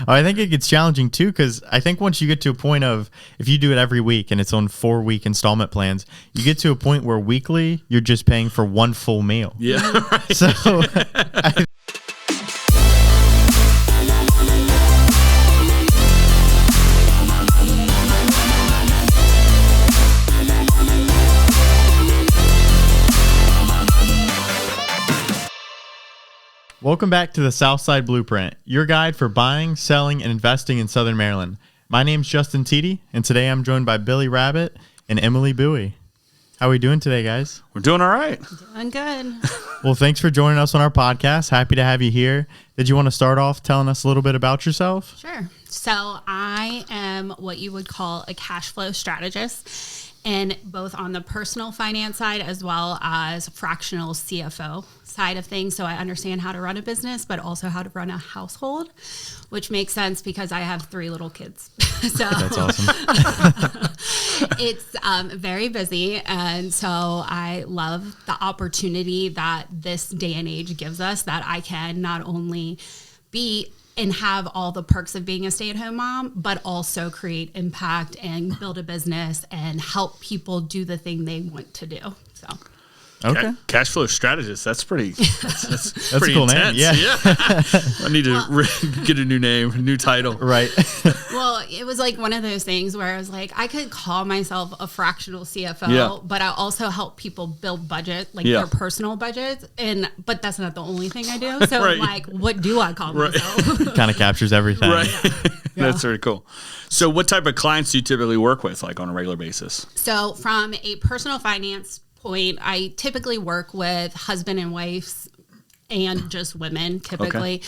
I think it gets challenging too, because I think once you get to a point of, if you do it every week and it's on 4-week installment plans, you get to a point where weekly you're just paying for one full meal. Yeah. Right. So welcome back to the Southside Blueprint, your guide for buying, selling, and investing in Southern Maryland. My name's Justin Teedy, and today I'm joined by Billy Rabbit and Emily Bowie. How are we doing today, guys? We're doing all right. Doing good. Well, thanks for joining us on our podcast. Happy to have you here. Did you want to start off telling us a little bit about yourself? Sure. So I am what you would call a cash flow strategist, and both on the personal finance side as well as fractional CFO side of things. So I understand how to run a business, but also how to run a household, which makes sense because I have 3 little kids. So That's awesome. It's very busy. And so I love the opportunity that this day and age gives us, that I can not only be and have all the perks of being a stay-at-home mom, but also create impact and build a business and help people do the thing they want to do. So, Okay. Cash flow strategist. That's pretty. That's a pretty cool intense. name. Yeah. I need to get a new name, a new title. Right. well, it was like one of those things where I was like, I could call myself a fractional CFO, Yeah. but I also help people build budget, like Yeah. their personal budgets. But that's not the only thing I do. So Right. like, what do I call Right. myself? Kind of captures everything. Right. Yeah. That's very cool. So what type of clients do you typically work with, like on a regular basis? So from a personal finance point, I typically work with husband and wives and just women typically.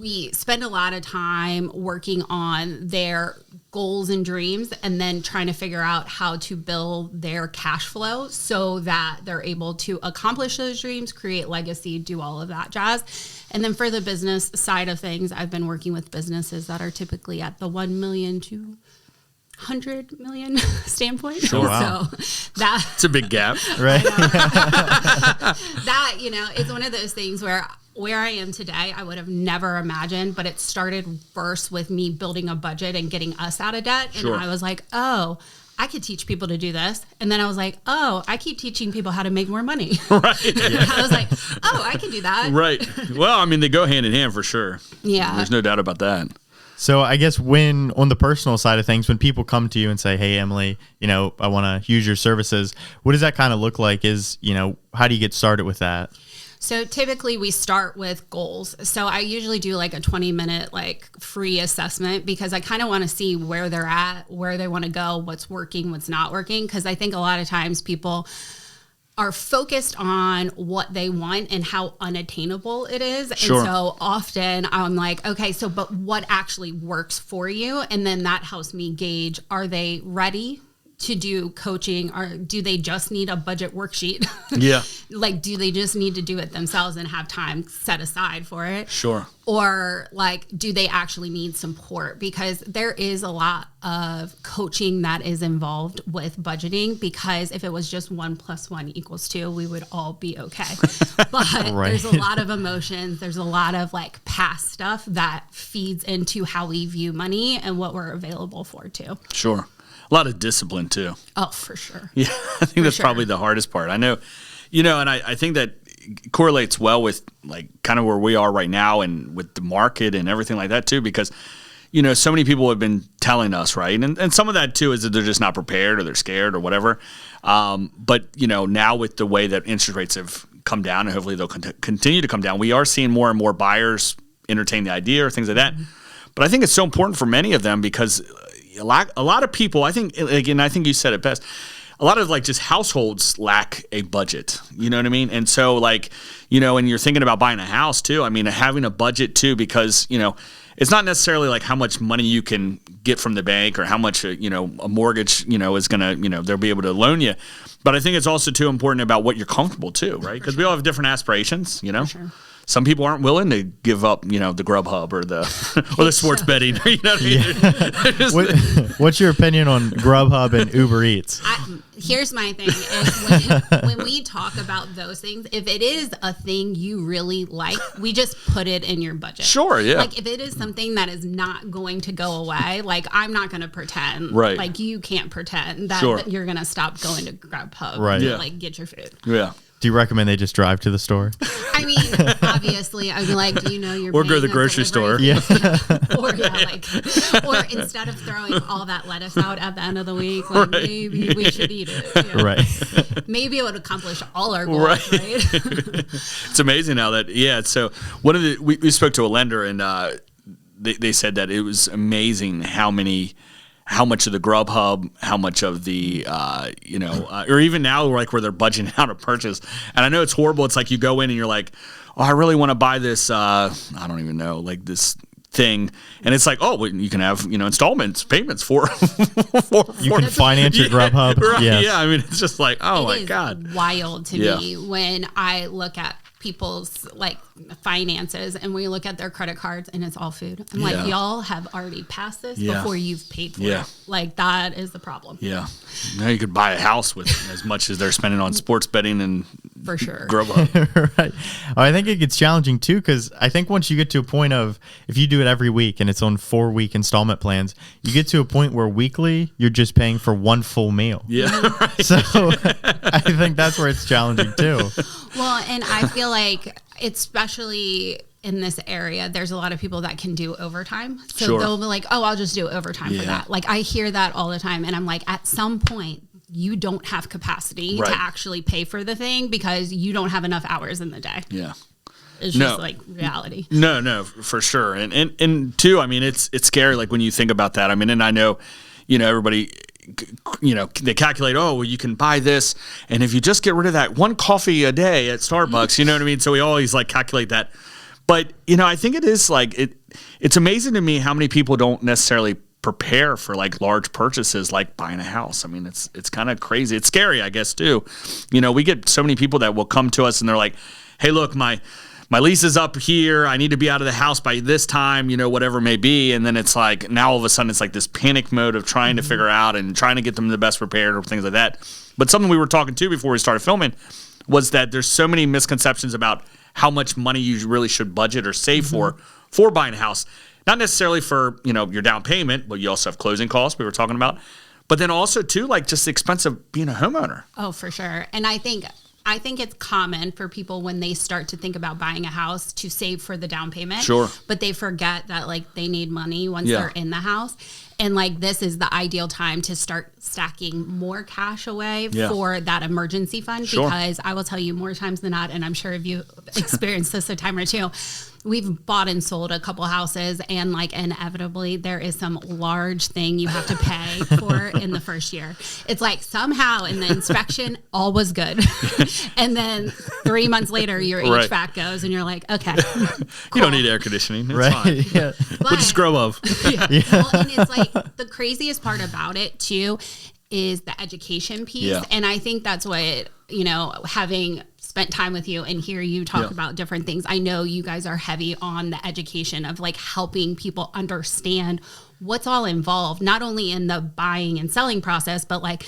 We spend a lot of time working on their goals and dreams and then trying to figure out how to build their cash flow so that they're able to accomplish those dreams, create legacy, do all of that jazz. And then for the business side of things, I've been working with businesses that are typically at the 1 million to 100 million standpoint. Sure. Wow. So It's a big gap. Right. that, it's one of those things where I am today, I would have never imagined, but it started first with me building a budget and getting us out of debt. And Sure. I was like, oh, I could teach people to do this. And then I was like, oh, I keep teaching people how to make more money. Right. I was like, oh, I can do that. Right. Well, I mean, they go hand in hand for sure. Yeah. There's no doubt about that. So I guess when on the personal side of things, when people come to you and say, hey, Emily, I want to use your services, what does that kind of look like? How do you get started with that? So typically we start with goals. So I usually do like a 20-minute free assessment because I kind of want to see where they're at, where they want to go, what's working, what's not working. Because I think a lot of times people are focused on what they want and how unattainable it is. Sure. And so often I'm like, okay, but what actually works for you? And then that helps me gauge, are they ready to do coaching, or do they just need a budget worksheet? Yeah. Do they just need to do it themselves and have time set aside for it? Sure. Or do they actually need support? Because there is a lot of coaching that is involved with budgeting, because if it was just 1 + 1 = 2, we would all be okay. But Right. There's a lot of emotions. There's a lot of past stuff that feeds into how we view money and what we're available for too. Sure. A lot of discipline too. Oh, for sure. Yeah, I think that's sure. probably the hardest part. I know, and I think that correlates well with kind of where we are right now and with the market and everything like that too, because, so many people have been telling us, right? And some of that too is that they're just not prepared or they're scared or whatever. But, now with the way that interest rates have come down and hopefully they'll continue to come down, we are seeing more and more buyers entertain the idea or things like that. But I think it's so important for many of them because a lot of people, I think, again, I think you said it best, a lot of just households lack a budget, you know what I mean? And so and you're thinking about buying a house too. I mean, having a budget too, because, it's not necessarily how much money you can get from the bank or how much, a mortgage, is going to, they'll be able to loan you. But I think it's also too important about what you're comfortable too, right? Because we all have different aspirations, For sure. some people aren't willing to give up, the Grubhub or the or the sports betting. You know what I mean? What's your opinion on Grubhub and Uber Eats? Here's my thing is when we talk about those things, if it is a thing you really like, we just put it in your budget. Sure, yeah. Like if it is something that is not going to go away, like I'm not going to pretend. Right. Like you can't pretend that, Sure. that you're going to stop going to Grubhub Right. to Yeah. like get your food. Yeah. Do you recommend they just drive to the store? I mean, obviously, I'm like, do you know you're Or go to paying the a grocery delivery store. Yeah. or instead of throwing all that lettuce out at the end of the week, like maybe we should eat it. you know? Right. Maybe it would accomplish all our goals, Right. right? It's amazing how that. Yeah. So one of the we spoke to a lender and they said that it was amazing how much of the Grubhub, how much of the, or even now, like where they're budgeting out a purchase. And I know it's horrible. It's like you go in and you're like, oh, I really want to buy this. I don't even know, like this thing. And it's like, oh, well, you can have, installments, payments for. You can finance your Grubhub. Right, Yes. yeah. I mean, it's just like, oh my It is God. wild to Yeah. me when I look at people's like finances and we look at their credit cards and it's all food. I'm Yeah. like, y'all have already passed this Yeah. before you've paid for Yeah. it. Like that is the problem. Yeah. Now you could buy a house with as much as they're spending on sports betting and For sure. Grubhub. Right. Oh, I think it gets challenging too, because I think once you get to a point of, if you do it every week and it's on 4-week installment plans, you get to a point where weekly you're just paying for one full meal. Yeah. Right. So I think that's where it's challenging too. Well, and I feel like, especially in this area, there's a lot of people that can do overtime. So Sure. they'll be like, oh, I'll just do overtime Yeah. for that. Like I hear that all the time. And I'm like, at some point, you don't have capacity Right. to actually pay for the thing because you don't have enough hours in the day. Yeah. It's No. just like reality. No, for sure. And two, I mean, it's scary. Like when you think about that, I mean, and I know, everybody, they calculate, oh, well, you can buy this. And if you just get rid of that one coffee a day at Starbucks, you know what I mean? So we always like calculate that. But, I think it is like, it's amazing to me how many people don't necessarily prepare for like large purchases like buying a house. I mean, it's kind of crazy. It's scary, I guess, too. We get so many people that will come to us and they're like, hey, look, my lease is up here. I need to be out of the house by this time, whatever it may be. And then it's like, now all of a sudden it's like this panic mode of trying to figure out and trying to get them the best prepared or things like that. But something we were talking to before we started filming was that there's so many misconceptions about how much money you really should budget or save for buying a house. Not necessarily for, your down payment, but you also have closing costs we were talking about. But then also too, like just the expense of being a homeowner. Oh, for sure. And I think it's common for people when they start to think about buying a house to save for the down payment. Sure. But they forget that like they need money once Yeah. they're in the house. And like this is the ideal time to start stacking more cash away Yeah. for that emergency fund. Sure. Because I will tell you more times than not, and I'm sure if you experienced this a time or two, we've bought and sold a couple houses and like inevitably there is some large thing you have to pay for in the first year. It's like somehow in the inspection, all was good. And then 3 months later, your Right. HVAC goes and you're like, okay. You don't need air conditioning. It's Right. fine. Yeah. We'll just grow up. Yeah. Well, and it's like the craziest part about it too is the education piece. Yeah. And I think that's what, having spent time with you and hear you talk Yeah. about different things, I know you guys are heavy on the education of like helping people understand what's all involved, not only in the buying and selling process, but like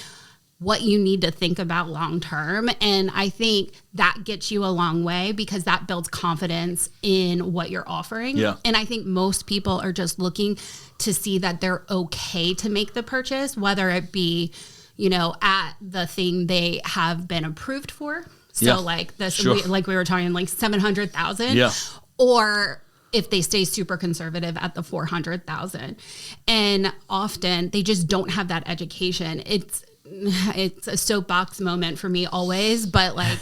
what you need to think about long term. And I think that gets you a long way because that builds confidence in what you're offering. Yeah. And I think most people are just looking to see that they're okay to make the purchase, whether it be, at the thing they have been approved for. So Yeah. like this, Sure. like we were talking like 700,000 Yeah. or if they stay super conservative at the 400,000. And often they just don't have that education. It's a soapbox moment for me always, but like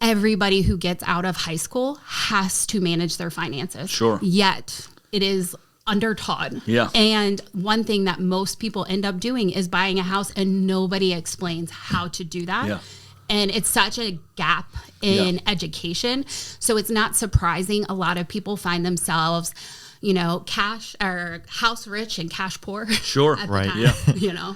everybody who gets out of high school has to manage their finances. Sure. Yet it is undertaught. Yeah. And one thing that most people end up doing is buying a house and nobody explains how to do that. Yeah. And it's such a gap in Yeah. education. So it's not surprising a lot of people find themselves, cash or house rich and cash poor. Sure. at the Right. time, Yeah.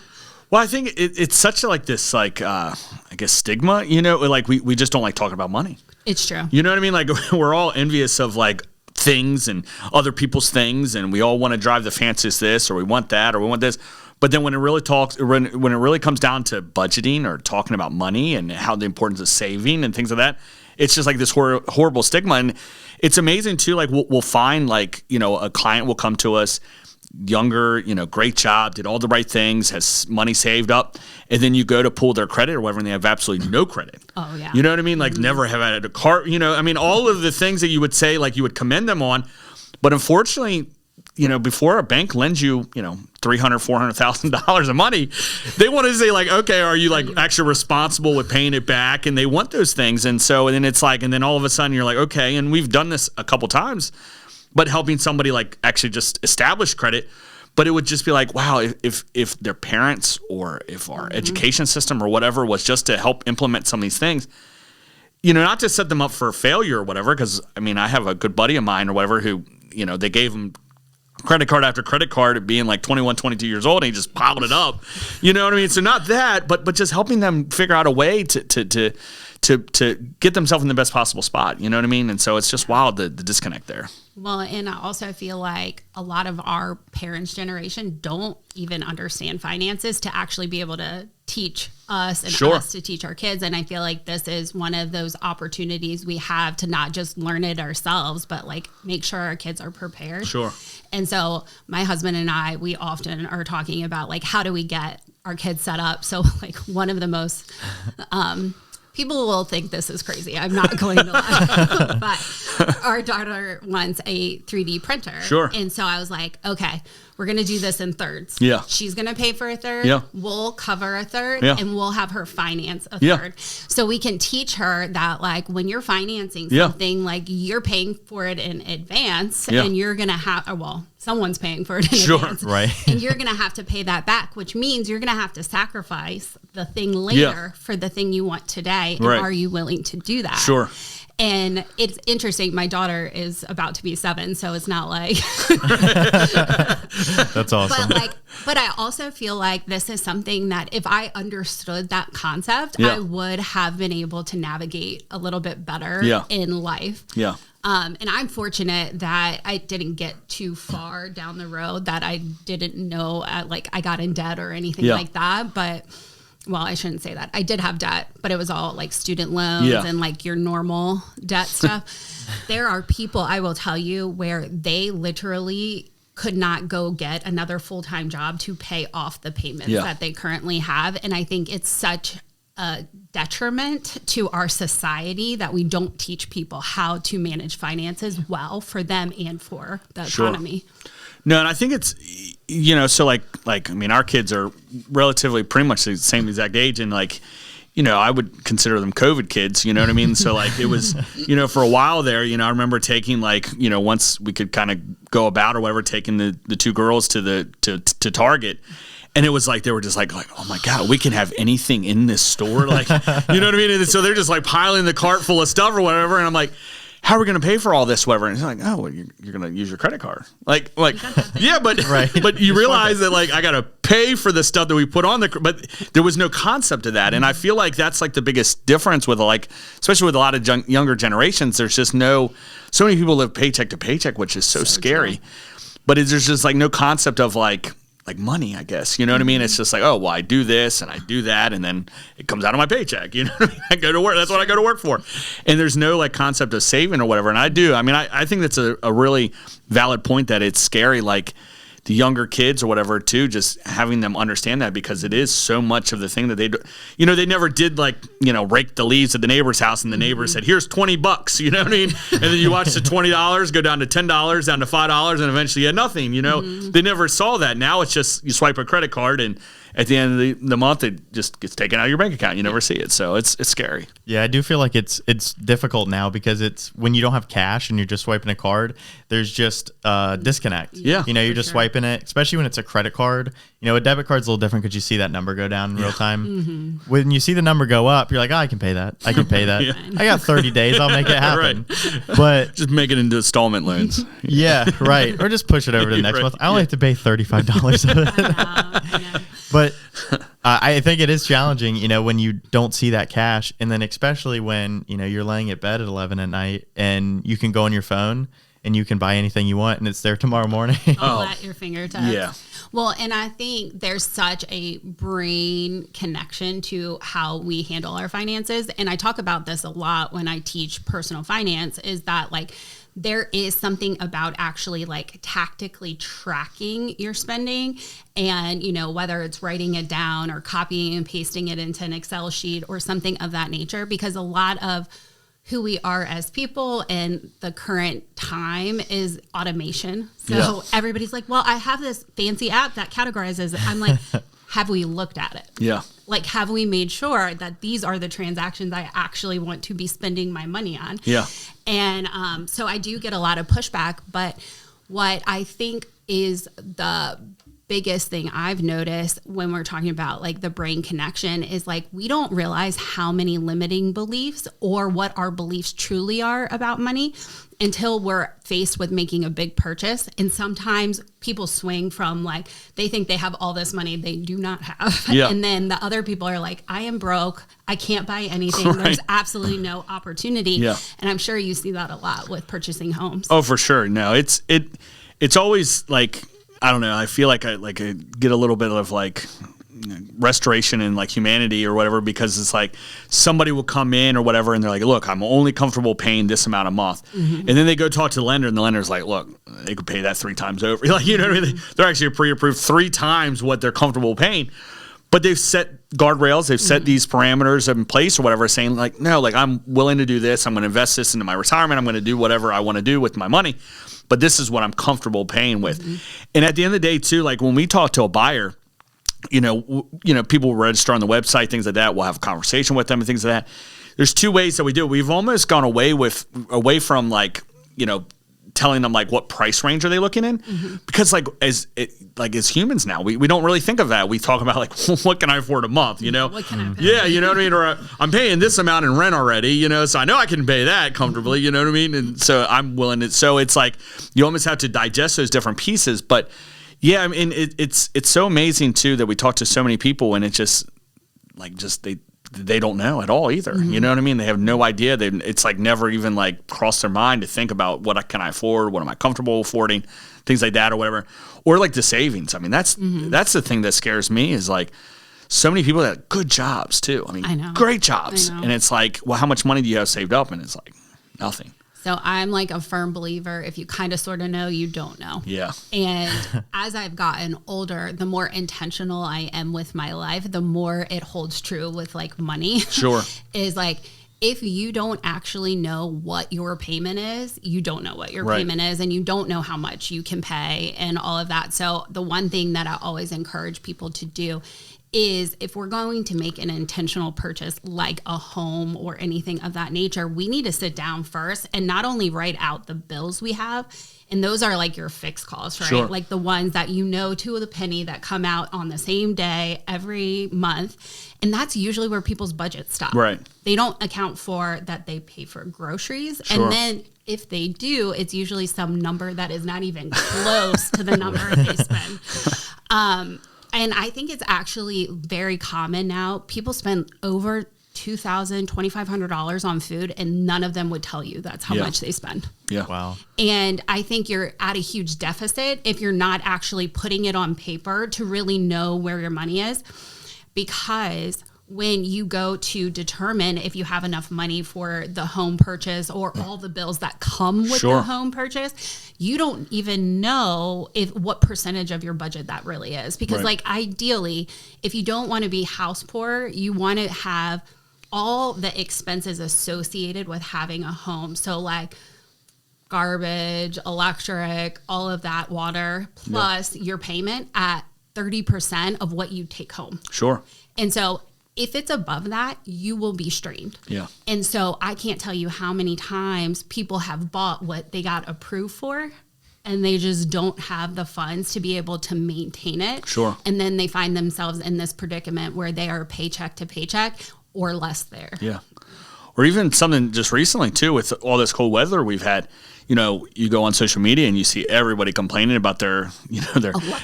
Well, I think it's such a, like this, like, I guess stigma, like we just don't like talking about money. It's true. You know what I mean? Like we're all envious of like things and other people's things, and we all want to drive the fanciest this, or we want that, or we want this. But then when it really comes down to budgeting or talking about money and how the importance of saving and things like that, it's just like this horrible stigma. And it's amazing too. Like we'll find like, you know, a client will come to us, younger, you know, great job, did all the right things, has money saved up, and then you go to pull their credit or whatever, and they have absolutely no credit. Oh yeah. You know what I mean? Like never have had a car. You know, I mean, all of the things that you would say, like you would commend them on, but unfortunately, you know, before a bank lends you, you know, $300,000-$400,000 of money, they want to say like, okay, are you like actually responsible with paying it back? And they want those things. And so, and then it's like, and then all of a sudden you're like, okay, and we've done this a couple times, but helping somebody like actually just establish credit. But it would just be like, wow, if their parents or if our education system or whatever was just to help implement some of these things, you know, not to set them up for failure or whatever. Because I mean, I have a good buddy of mine or whatever who, you know, they gave him credit card after credit card at being like 21, 22 years old, and he just piled it up. You know what I mean? So not that, but just helping them figure out a way to get themselves in the best possible spot. You know what I mean? And so it's just wild, the disconnect there. Well, and I also feel like a lot of our parents' generation don't even understand finances to actually be able to teach us and us to teach our kids. And I feel like this is one of those opportunities we have to not just learn it ourselves, but like make sure our kids are prepared. Sure. And so my husband and I, we often are talking about like, how do we get our kids set up? So like one of the most, people will think this is crazy. I'm not going to lie. But our daughter wants a 3D printer. Sure. And so I was like, okay, we're going to do this in thirds. Yeah. She's going to pay for a third. Yeah. We'll cover a third. Yeah. And we'll have her finance a Yeah. third. So we can teach her that like when you're financing Yeah. something, like you're paying for it in advance Yeah. and you're going to have, well, someone's paying for it in Sure. advance. Right. And you're going to have to pay that back, which means you're going to have to sacrifice the thing later for the thing you want today. And Right. are you willing to do that? Sure. And it's interesting. My daughter is about to be 7, so it's not like. That's awesome. But I also feel like this is something that if I understood that concept, Yeah. I would have been able to navigate a little bit better Yeah. in life. Yeah. And I'm fortunate that I didn't get too far down the road that I didn't know, like I got in debt or anything Yeah. like that. But well, I shouldn't say that. I did have debt, but it was all like student loans Yeah. and like your normal debt stuff. There are people, I will tell you, where they literally could not go get another full-time job to pay off the payments Yeah. that they currently have. And I think it's such a detriment to our society that we don't teach people how to manage finances well for them and for the Sure. economy. No, and I think it's, you know, so like I mean, our kids are relatively pretty much the same exact age, and like, you know, I would consider them COVID kids, you know what I mean? So like it was, you know, for a while there, you know, I remember taking like, you know, once we could kind of go about or whatever, taking the two girls to Target. And it was like, they were just like, oh my God, we can have anything in this store. Like, you know what I mean? And so they're just like piling the cart full of stuff or whatever. And I'm like, how are we going to pay for all this, whatever? And it's like, oh, well, you're going to use your credit card. Like, yeah, but Right. but you realize that like I got to pay for the stuff that we put on but there was no concept of that. And I feel like that's like the biggest difference with like, especially with a lot of younger generations, there's just so many people live paycheck to paycheck, which is so scary. True. But there's just like no concept of like money, I guess. You know what I mean? It's just like, oh, well, I do this and I do that, and then it comes out of my paycheck. You know what I mean? I go to work. That's what I go to work for. And there's no like concept of saving or whatever. And I do. I mean, I think that's a really valid point, that it's scary, like the younger kids or whatever too, just having them understand that, because it is so much of the thing that they do. You know, they never did like, you know, rake the leaves at the neighbor's house and the neighbor said, here's $20, you know what I mean? And then you watch the $20 go down to $10, down to $5, and eventually you had nothing, you know? They never saw that. Now it's just, you swipe a credit card and at the end of the month, it just gets taken out of your bank account. You never see it. So it's scary. Yeah, I do feel like it's difficult now, because it's when you don't have cash and you're just swiping a card, there's just disconnect. Yeah. You know, you're just swiping it, especially when it's a credit card. You know, a debit card's a little different because you see that number go down in real time. When you see the number go up, you're like, oh, I can pay that. I can pay that. I got 30 days. I'll make it happen. Right. But Just make it into installment loans. yeah, right. Or just push it over to the next Right. month. I only have to pay $35 of it. I know. But I think it is challenging, when you don't see that cash, and then especially when, you're laying at bed at 11 at night and you can go on your phone and you can buy anything you want and it's there tomorrow morning. All at your fingertips. Yeah. Well, and I think there's such a brain connection to how we handle our finances. And I talk about this a lot when I teach personal finance, is that there is something about actually tactically tracking your spending, and whether it's writing it down or copying and pasting it into an Excel sheet or something of that nature, because a lot of who we are as people in the current time is automation. So everybody's like, well, I have this fancy app that categorizes it. I'm like, have we looked at it? Yeah. Have we made sure that these are the transactions I actually want to be spending my money on? Yeah. And so I do get a lot of pushback, but what I think is the biggest thing I've noticed when we're talking about the brain connection is we don't realize how many limiting beliefs or what our beliefs truly are about money until we're faced with making a big purchase. And sometimes people swing from they think they have all this money they do not have. Yeah. And then the other people are like, I am broke. I can't buy anything. Right. There's absolutely no opportunity. Yeah. And I'm sure you see that a lot with purchasing homes. Oh, for sure. No, it's always I don't know. I feel like I get a little bit of restoration in humanity or whatever, because it's somebody will come in or whatever and they're like, look, I'm only comfortable paying this amount a month. Mm-hmm. And then they go talk to the lender and the lender's like, look, they could pay that 3 times over. You know what I mean? They're actually pre-approved 3 times what they're comfortable paying. But they've set guardrails, they've set these parameters in place or whatever, saying no, I'm willing to do this. I'm going to invest this into my retirement. I'm going to do whatever I want to do with my money. But this is what I'm comfortable paying with. Mm-hmm. And at the end of the day, too, when we talk to a buyer, people will register on the website, things like that. We'll have a conversation with them and things like that. There's 2 ways that we do it. We've almost gone away from telling them what price range are they looking in, because as humans now we don't really think of that. We talk about what can I afford a month, What can I pay? Yeah, you know what I mean? Or I'm paying this amount in rent already, so I know I can pay that comfortably, you know what I mean? And so I'm willing to, so it's you almost have to digest those different pieces. But yeah, I mean it's so amazing too that we talk to so many people and it just they don't know at all either. Mm-hmm. You know what I mean? They have no idea. It's never even crossed their mind to think about what can I afford? What am I comfortable affording? Things like that or whatever. Or the savings. I mean, that's the thing that scares me is so many people that have good jobs too. I mean, I know. Great jobs. And it's well, how much money do you have saved up? And it's nothing. So I'm a firm believer, if you kind of sort of know, you don't know. Yeah. And as I've gotten older, the more intentional I am with my life, the more it holds true with money. Sure. Is if you don't actually know what your payment is, you don't know what your payment is, and you don't know how much you can pay and all of that. So the one thing that I always encourage people to do is, if we're going to make an intentional purchase like a home or anything of that nature, we need to sit down first and not only write out the bills we have, and those are your fixed costs, right? Sure. The ones that to the penny that come out on the same day every month. And that's usually where people's budgets stop. Right. They don't account for that they pay for groceries. Sure. And then if they do, it's usually some number that is not even close to the number they spend. And I think it's actually very common now. People spend over $2,000, $2,500 on food, and none of them would tell you that's how much they spend. Yeah. Wow. And I think you're at a huge deficit if you're not actually putting it on paper to really know where your money is. Because when you go to determine if you have enough money for the home purchase or all the bills that come with the home purchase, you don't even know what percentage of your budget that really is. Because ideally, if you don't want to be house poor, you want to have all the expenses associated with having a home. So garbage, electric, all of that, water, plus your payment at 30% of what you take home. Sure. And so if it's above that, you will be strained. Yeah. And so I can't tell you how many times people have bought what they got approved for, and they just don't have the funds to be able to maintain it. Sure. And then they find themselves in this predicament where they are paycheck to paycheck or less there. Yeah. or even something just recently too with all this cold weather we've had. You know, you go on social media and you see everybody complaining about their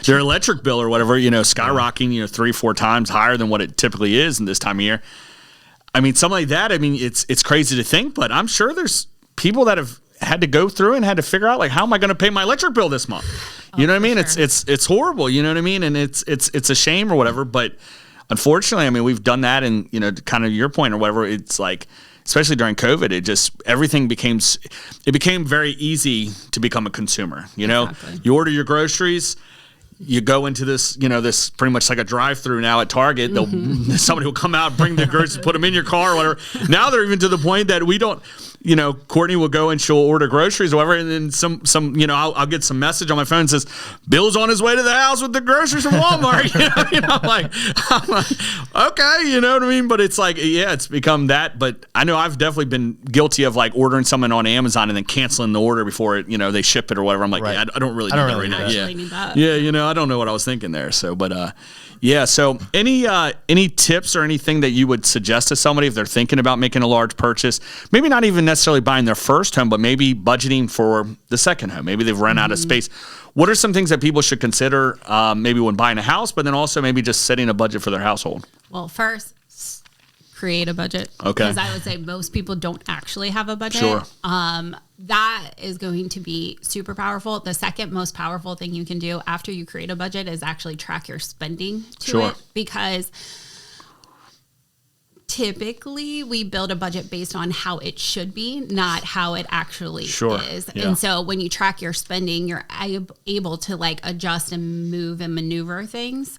electric bill or whatever, skyrocketing, 3-4 times higher than what it typically is in this time of year. I mean, something like that. I mean, it's crazy to think, but I'm sure there's people that have had to go through and had to figure out, like, how am I going to pay my electric bill this month? You know what I mean? Sure. It's horrible. You know what I mean? And it's a shame or whatever. But unfortunately, I mean, we've done that, and kind of your point or whatever. It's like, especially during COVID, everything became very easy to become a consumer. Exactly. You order your groceries. You go into this, this pretty much like a drive-through now at Target. Somebody will come out, bring the groceries, put them in your car or whatever. Now they're even to the point that we don't, Courtney will go and she'll order groceries or whatever, and then I'll get some message on my phone that says, Bill's on his way to the house with the groceries from Walmart. I'm like, okay, you know what I mean? But it's like, yeah, it's become that. But I know I've definitely been guilty of like ordering something on Amazon and then canceling the order before it, they ship it or whatever. I'm like, right. I don't really need that right now. Yeah, I don't know what I was thinking there. So, but yeah. So, any tips or anything that you would suggest to somebody if they're thinking about making a large purchase? Maybe not even necessarily buying their first home, but maybe budgeting for the second home. Maybe they've run out of space. What are some things that people should consider, maybe when buying a house, but then also maybe just setting a budget for their household? Well, first, create a budget. Okay. Because I would say most people don't actually have a budget. Sure. That is going to be super powerful. The second most powerful thing you can do after you create a budget is actually track your spending to it, because typically we build a budget based on how it should be, not how it actually is. Yeah. And so when you track your spending, you're able to like adjust and move and maneuver things.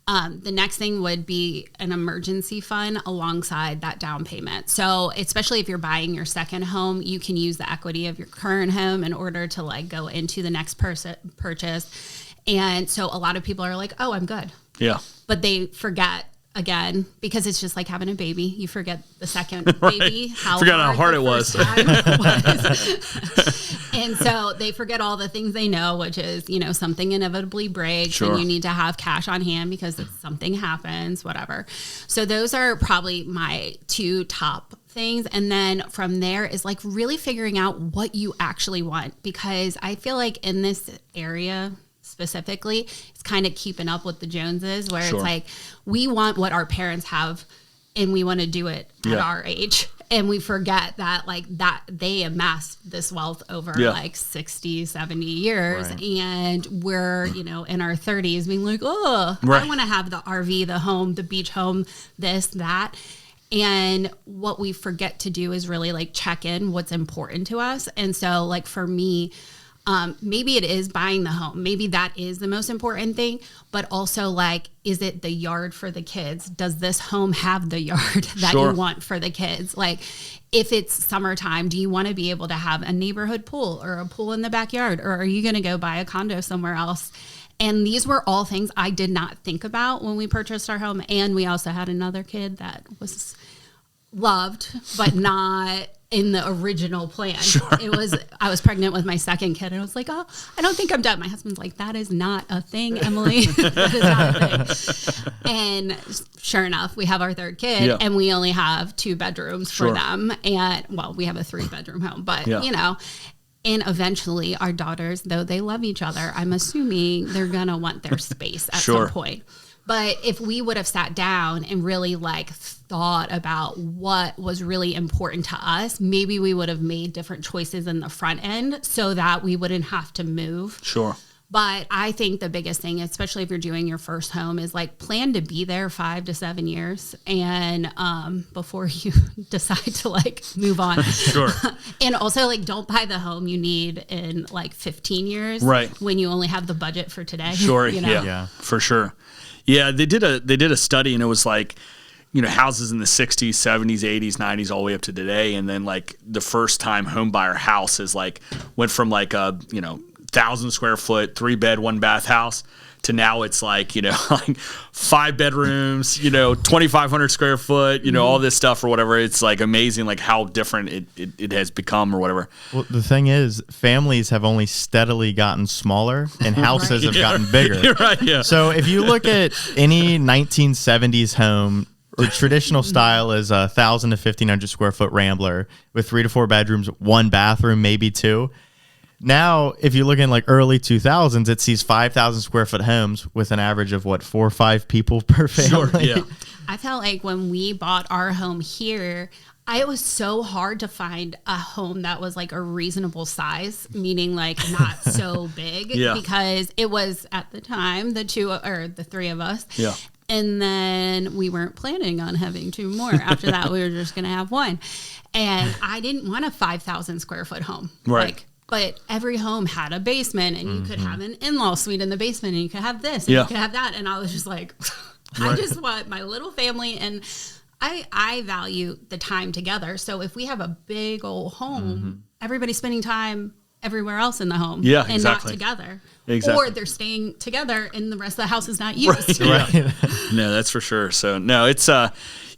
The next thing would be an emergency fund alongside that down payment. So especially if you're buying your second home, you can use the equity of your current home in order to like go into the next purchase. And so a lot of people are like, oh, I'm good. Yeah. But they forget, again, because it's just like having a baby. You forget the second right. baby, how hard it was. And so they forget all the things they know, which is, something inevitably breaks and you need to have cash on hand because if something happens, whatever. So those are probably my two top things. And then from there is like really figuring out what you actually want, because I feel like in this area specifically, it's kind of keeping up with the Joneses, where it's like, we want what our parents have and we want to do it at our age. And we forget that like that they amassed this wealth over like 60, 70 years. Right. And we're, in our 30s being like, I want to have the RV, the home, the beach home, this, that. And what we forget to do is really like check in what's important to us. And so like for me, maybe it is buying the home. Maybe that is the most important thing, but also like, is it the yard for the kids? Does this home have the yard that you want for the kids? Like if it's summertime, do you want to be able to have a neighborhood pool or a pool in the backyard? Or are you going to go buy a condo somewhere else? And these were all things I did not think about when we purchased our home. And we also had another kid that was loved, but not in the original plan. I was pregnant with my second kid and I was like, oh, I don't think I'm done. My husband's like, that is not a thing, Emily. That is not a thing. And sure enough, we have our third kid and we only have 2 bedrooms for them. And well, we have a 3-bedroom home, but and eventually our daughters, though they love each other, I'm assuming they're going to want their space at some point. But if we would have sat down and really like thought about what was really important to us, maybe we would have made different choices in the front end so that we wouldn't have to move. Sure. But I think the biggest thing, especially if you're doing your first home, is like plan to be there 5 to 7 years and before you decide to like move on. Sure. And also like don't buy the home you need in like 15 years. Right. When you only have the budget for today. Sure. Yeah, for sure. Yeah, they did a study and it was like, houses in the 60s, 70s, 80s, 90s, all the way up to today. And then like the first time home buyer house is like went from like a, 1,000 square foot, 3-bed, 1-bath house to now it's like, like 5 bedrooms, 2,500 square foot, all this stuff or whatever. It's like amazing, like how different it has become or whatever. Well, the thing is, families have only steadily gotten smaller and houses have gotten bigger. You're right, yeah. So if you look at any 1970s home, The traditional style is a 1,000 to 1,500 square foot Rambler with 3 to 4 bedrooms, 1 bathroom, maybe 2. Now, if you look in like early 2000s, it sees 5,000 square foot homes with an average of 4 or 5 people per family. Sure, yeah. I felt like when we bought our home here, it was so hard to find a home that was like a reasonable size, meaning like not so big, Yeah. because it was at the time the 3 of us. Yeah. And then we weren't planning on having 2 more. After that, we were just going to have 1. And I didn't want a 5,000 square foot home. Right. But every home had a basement, and you could have an in-law suite in the basement, and you could have this, and Yeah. you could have that. And I was just like, I just want my little family. And I value the time together. So if we have a big old home, everybody's spending time everywhere else in the home, Yeah, and exactly. not together. Exactly. Or they're staying together and the rest of the house is not used. Right. No, that's for sure. So no, it's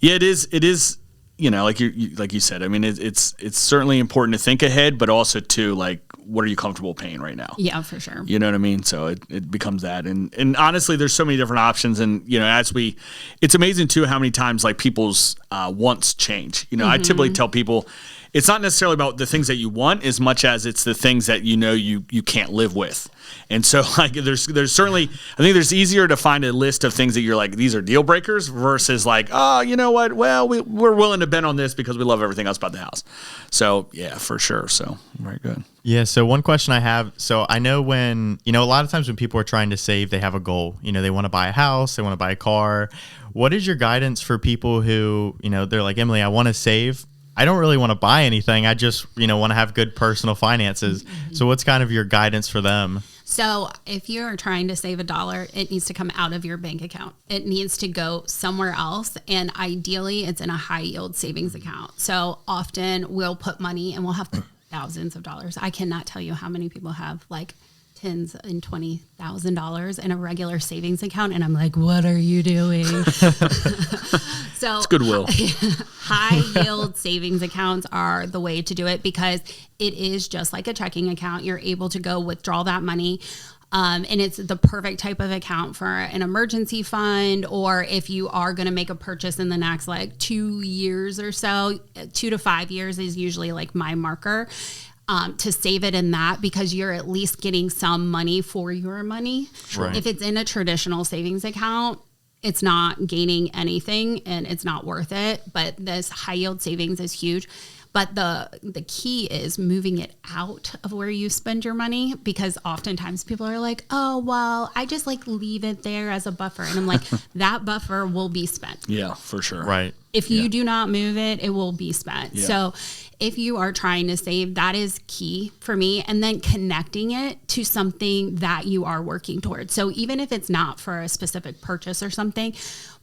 it is. Like you said. I mean, it's certainly important to think ahead, but also to like, what are you comfortable paying right now? Yeah, for sure. You know what I mean? So it becomes that. And honestly, there's so many different options. And, it's amazing too how many times like people's wants change. I typically tell people it's not necessarily about the things that you want as much as it's the things that you can't live with. And so like there's certainly, I think there's easier to find a list of things that you're like, these are deal breakers versus like, oh, you know what? Well, we're willing to bend on this because we love everything else about the house. So yeah, for sure. So very good. Yeah. So one question I have, so I know when, a lot of times when people are trying to save, they have a goal, they want to buy a house, they want to buy a car. What is your guidance for people who, they're like, Emily, I want to save. I don't really want to buy anything. I just, want to have good personal finances. So what's kind of your guidance for them? So if you're trying to save $1, it needs to come out of your bank account. It needs to go somewhere else. And ideally, it's in a high yield savings account. So often we'll put money and we'll have thousands of dollars. I cannot tell you how many people have like tens and $20,000 in a regular savings account. And I'm like, what are you doing? So it's goodwill. High yield savings accounts are the way to do it because it is just like a checking account. You're able to go withdraw that money. And it's the perfect type of account for an emergency fund, or if you are going to make a purchase in the next like 2 years or so. 2 to 5 years is usually like my marker. To save it in that, because you're at least getting some money for your money. Right. If it's in a traditional savings account, it's not gaining anything and it's not worth it. But this high yield savings is huge. But the key is moving it out of where you spend your money, because oftentimes people are like, oh, well, I just like leave it there as a buffer. And I'm like, that buffer will be spent. Yeah, for sure. Right. If you do not move it, it will be spent. Yeah. So if you are trying to save, that is key for me. And then connecting it to something that you are working towards. So even if it's not for a specific purchase or something,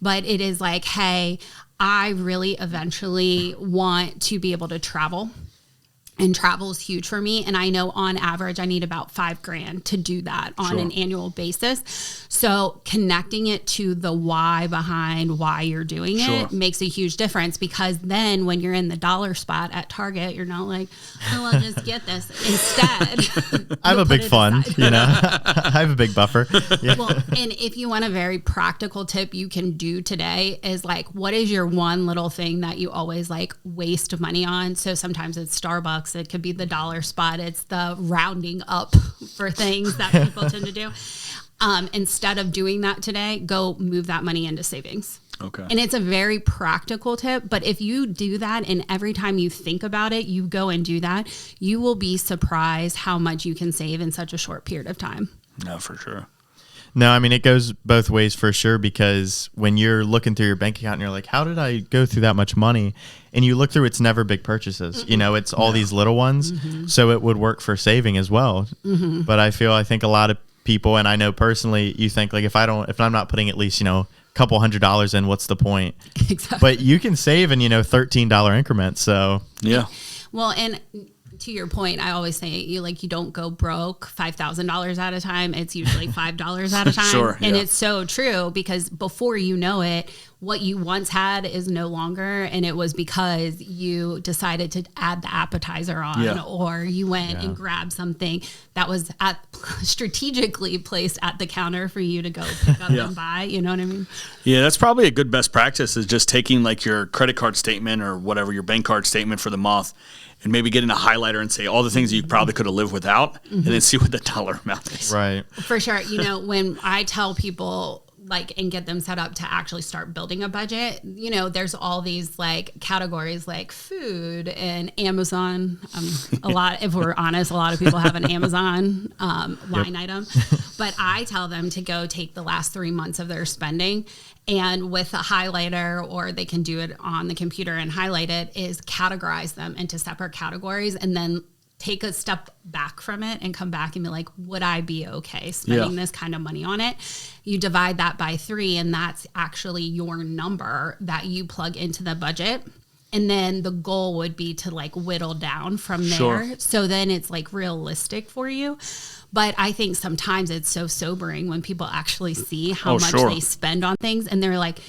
but it is like, hey, I really eventually want to be able to travel. And travel is huge for me. And I know on average, I need about $5,000 to do that on an annual basis. So connecting it to the why behind why you're doing it makes a huge difference, because then when you're in the dollar spot at Target, you're not like, oh, I'll just get this. Instead, I have a big fund, I have a big buffer. Yeah. Well, and if you want a very practical tip you can do today is like, what is your one little thing that you always like waste money on? So sometimes it's Starbucks. It could be the dollar spot. It's the rounding up for things that people tend to do. Instead of doing that today, go move that money into savings. Okay. And it's a very practical tip, but if you do that and every time you think about it, you go and do that, you will be surprised how much you can save in such a short period of time. No, for sure. No, I mean, it goes both ways for sure, because when you're looking through your bank account and you're like, how did I go through that much money? And you look through, it's never big purchases. It's all these little ones. So it would work for saving as well. But I think a lot of people, and I know personally, you think like, if I'm not putting at least, a couple $100s in, what's the point? Exactly. But you can save in, $13 increments. So yeah. Well, and to your point, I always say you don't go broke $5,000 at a time. It's usually $5 at a time. Sure, and yeah. it's so true because before you know it, what you once had is no longer. And it was because you decided to add the appetizer on, or you went and grabbed something that was strategically placed at the counter for you to go pick up and buy. You know what I mean? Yeah, that's probably a good best practice is just taking like your credit card statement or whatever, your bank card statement for the month, and maybe getting a highlighter and say all the things that you probably could have lived without, and then see what the dollar amount is. Right. For sure. When I tell people and get them set up to actually start building a budget, there's all these categories like food and Amazon. If we're honest, a lot of people have an Amazon line item, but I tell them to go take the last 3 months of their spending and with a highlighter, or they can do it on the computer and highlight it, is categorize them into separate categories and then take a step back from it and come back and be like, would I be okay spending this kind of money on it? You divide that by 3, and that's actually your number that you plug into the budget. And then the goal would be to whittle down from there. Sure. So then it's realistic for you. But I think sometimes it's so sobering when people actually see how much they spend on things, and they're like,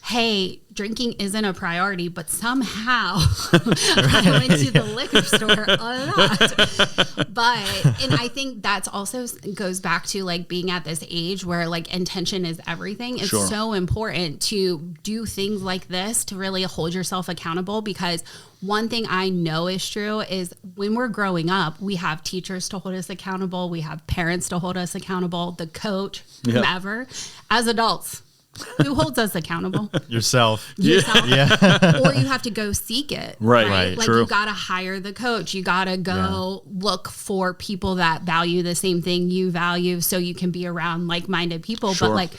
hey, drinking isn't a priority, but somehow I went to the liquor store a lot. And I think that's also goes back to being at this age where intention is everything. It's so important to do things like this to really hold yourself accountable, because one thing I know is true is when we're growing up, we have teachers to hold us accountable. We have parents to hold us accountable, the coach, whomever. As adults, who holds us accountable? Yourself. Yeah. Or you have to go seek it. Right. True. You got to hire the coach. You got to go look for people that value the same thing you value so you can be around like-minded people. Sure. But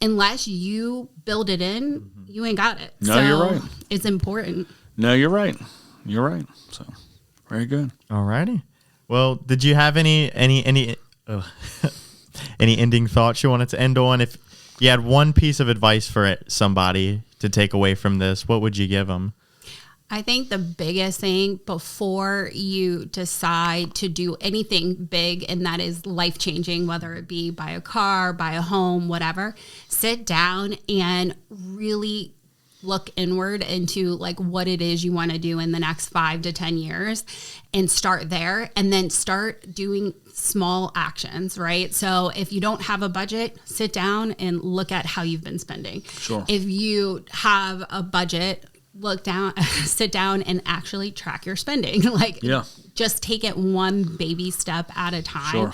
unless you build it in, you ain't got it. No, you're right. It's important. No, you're right. You're right. So, very good. All righty. Well, did you have any any ending thoughts you wanted to end on? If you had one piece of advice for somebody to take away from this, what would you give them? I think the biggest thing before you decide to do anything big and that is life-changing, whether it be buy a car, buy a home, whatever, sit down and really look inward into what it is you want to do in the next 5 to 10 years and start there, and then start doing small actions, right? So if you don't have a budget, sit down and look at how you've been spending. Sure. If you have a budget, sit down and actually track your spending. Just take it one baby step at a time. Sure.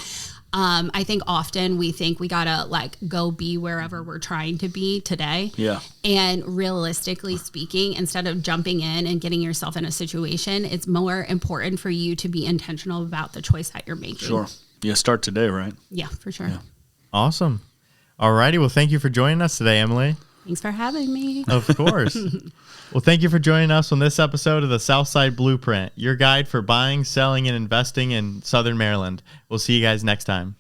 I think often we think we gotta go be wherever we're trying to be today. Yeah. And realistically speaking, instead of jumping in and getting yourself in a situation, it's more important for you to be intentional about the choice that you're making. Sure. Yeah. Start today, right? Yeah, for sure. Yeah. Awesome. All righty. Well, thank you for joining us today, Emily. Thanks for having me. Of course. Well, thank you for joining us on this episode of the Southside Blueprint, your guide for buying, selling, and investing in Southern Maryland. We'll see you guys next time.